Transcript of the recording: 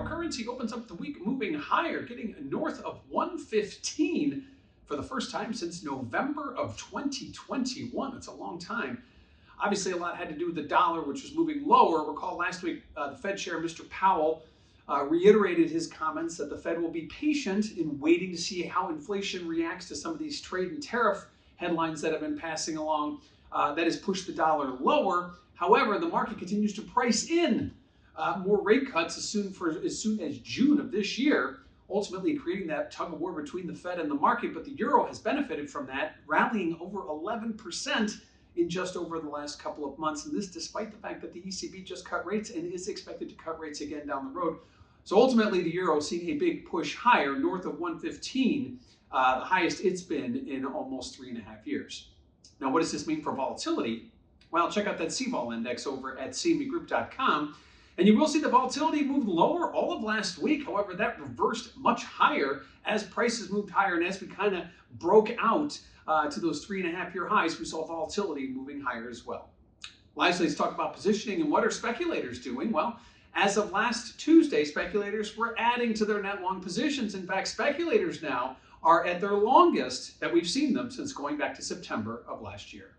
euro currency opens up the week moving higher, getting north of 115 for the first time since November of 2021. It's a long time. Obviously, a lot had to do with the dollar, which was moving lower. Recall last week, the Fed Chair, Mr. Powell, reiterated his comments that the Fed will be patient in waiting to see how inflation reacts to some of these trade and tariff headlines that have been passing along. That has pushed the dollar lower. However, the market continues to price in more rate cuts as soon as June of this year, ultimately creating that tug of war between the Fed and the market. But the euro has benefited from that, rallying over 11% in just over the last couple of months. And this despite the fact that the ECB just cut rates and is expected to cut rates again down the road. So ultimately, the euro is seeing a big push higher, north of 115, the highest it's been in almost 3.5 years. Now, what does this mean for volatility? Well, check out that CVOL index over at cmegroup.com. And you will see the volatility moved lower all of last week. However, that reversed much higher as prices moved higher. And as we kind of broke out to those 3.5-year highs, we saw volatility moving higher as well. Lastly, let's talk about positioning and what are speculators doing? Well, as of last Tuesday, speculators were adding to their net long positions. In fact, speculators now are at their longest that we've seen them since going back to September of last year.